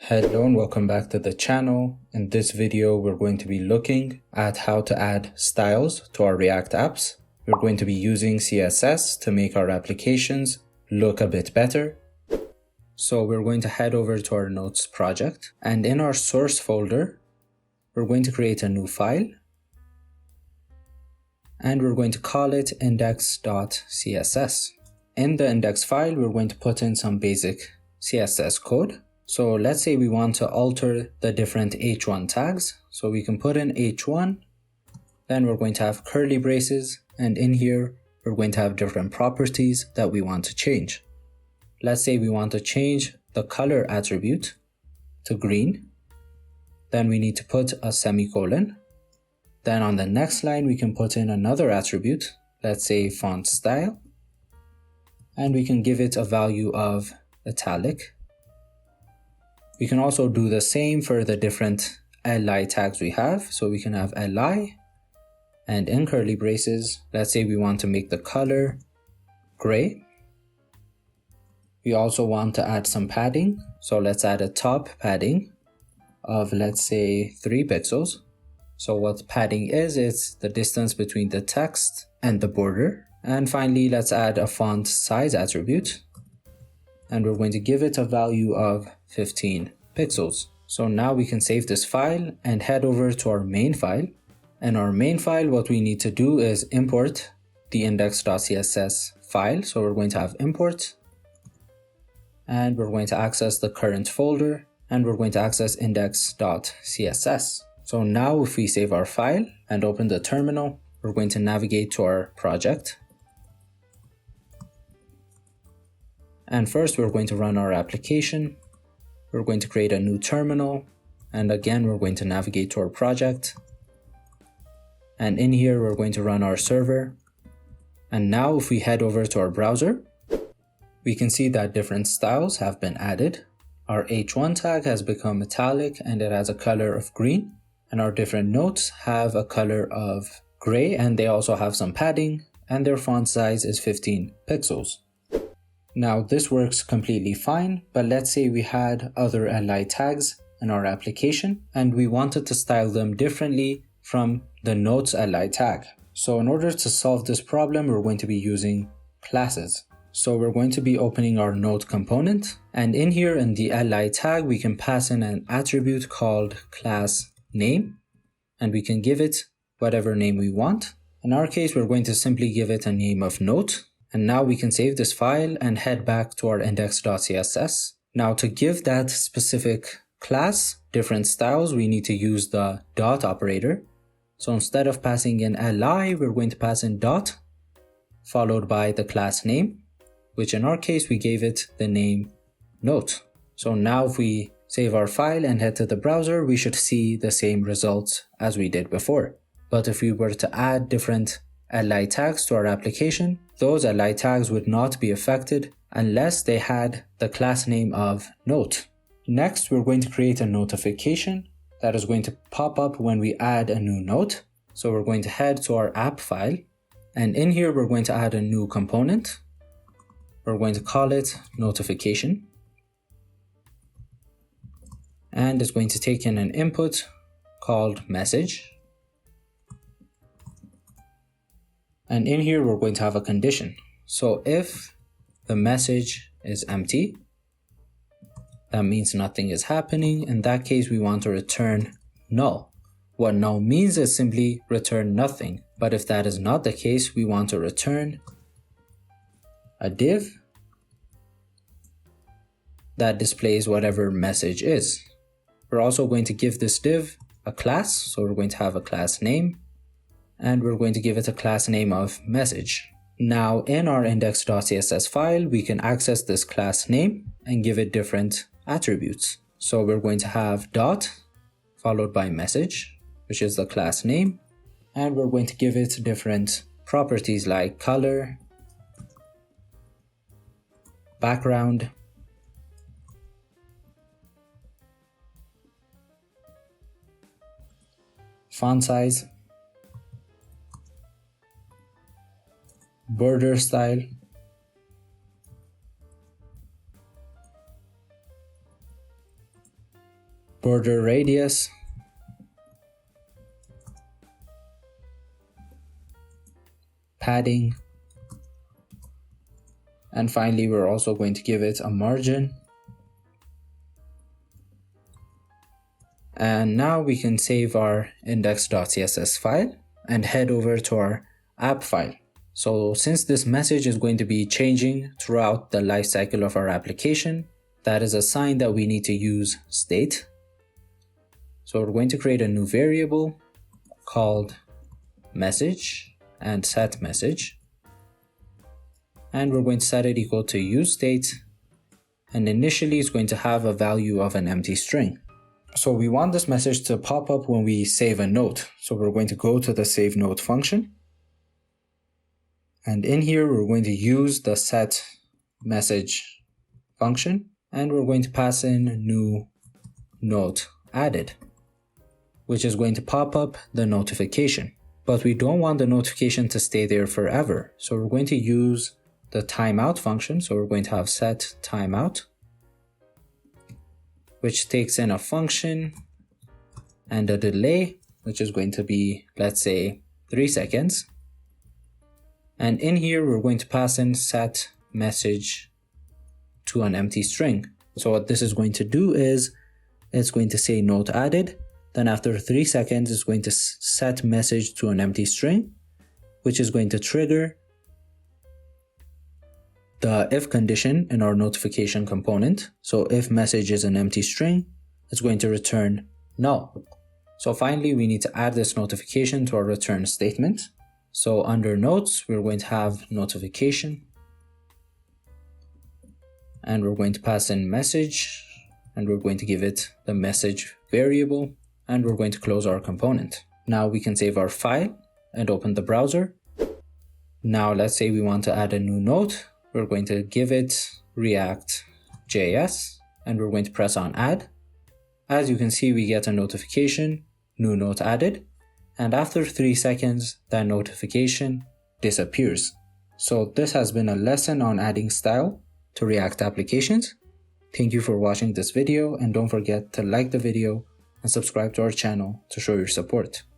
Hello and welcome back to the channel. In this video, we're going to be looking at how to add styles to our React apps. We're going to be using CSS to make our applications look a bit better. So we're going to head over to our notes project, and in our source folder, we're going to create a new file, and we're going to call it index.css. In the index file, we're going to put in some basic CSS code. So let's say we want to alter the different h1 tags. So we can put in h1, then we're going to have curly braces, and in here, we're going to have different properties that we want to change. Let's say we want to change the color attribute to green. Then we need to put a semicolon. Then on the next line, we can put in another attribute, let's say font style, and we can give it a value of italic. We can also do the same for the different li tags we have. So we can have li, and in curly braces, let's say we want to make the color gray. We also want to add some padding. So let's add a top padding of, let's say, 3 pixels. So what padding is, it's the distance between the text and the border. And finally, let's add a font size attribute, and we're going to give it a value of 15 pixels. So now we can save this file and head over to our main file. In our main file, what we need to do is import the index.css file. So we're going to have import, and we're going to access the current folder, and we're going to access index.css. So now if we save our file and open the terminal, we're going to navigate to our project. And first, we're going to run our application. We're going to create a new terminal. And again, we're going to navigate to our project. And in here, we're going to run our server. And now if we head over to our browser, we can see that different styles have been added. Our h1 tag has become italic and it has a color of green. And our different notes have a color of gray, and they also have some padding, and their font size is 15 pixels. Now this works completely fine, but let's say we had other li tags in our application and we wanted to style them differently from the notes li tag. So in order to solve this problem, we're going to be using classes. So we're going to be opening our note component, and in here in the li tag, we can pass in an attribute called class name, and we can give it whatever name we want. In our case, we're going to simply give it a name of note. And now we can save this file and head back to our index.css. Now to give that specific class different styles, we need to use the dot operator. So instead of passing in li, we're going to pass in dot, followed by the class name, which in our case, we gave it the name note. So now if we save our file and head to the browser, we should see the same results as we did before. But if we were to add different li tags to our application, those li tags would not be affected unless they had the class name of note. Next, we're going to create a notification that is going to pop up when we add a new note. So we're going to head to our app file, and in here we're going to add a new component. We're going to call it notification, and it's going to take in an input called message. And in here, we're going to have a condition. So if the message is empty, that means nothing is happening. In that case, we want to return null. What null means is simply return nothing. But if that is not the case, we want to return a div that displays whatever message is. We're also going to give this div a class. So we're going to have a class name, and we're going to give it a class name of message. Now in our index.css file, we can access this class name and give it different attributes. So we're going to have dot followed by message, which is the class name, and we're going to give it different properties like color, background, font size, border style, border radius, padding, and finally we're also going to give it a margin. And now we can save our index.css file and head over to our app file. So since this message is going to be changing throughout the life cycle of our application, that is a sign that we need to use state. So we're going to create a new variable called message and set message. And we're going to set it equal to useState. And initially it's going to have a value of an empty string. So we want this message to pop up when we save a note. So we're going to go to the save note function. And in here, we're going to use the set message function. And we're going to pass in new note added, which is going to pop up the notification. But we don't want the notification to stay there forever. So we're going to use the timeout function. So we're going to have set timeout, which takes in a function and a delay, which is going to be, let's say, 3 seconds. And in here, we're going to pass in set message to an empty string. So what this is going to do is it's going to say note added. Then after 3 seconds, it's going to set message to an empty string, which is going to trigger the if condition in our notification component. So if message is an empty string, it's going to return null. So finally, we need to add this notification to our return statement. So under notes, we're going to have notification, and we're going to pass in message, and we're going to give it the message variable, and we're going to close our component. Now we can save our file and open the browser. Now let's say we want to add a new note. We're going to give it React.js, and we're going to press on add. As you can see, we get a notification, new note added, and after 3 seconds, that notification disappears. So this has been a lesson on adding style to React applications. Thank you for watching this video, and don't forget to like the video and subscribe to our channel to show your support.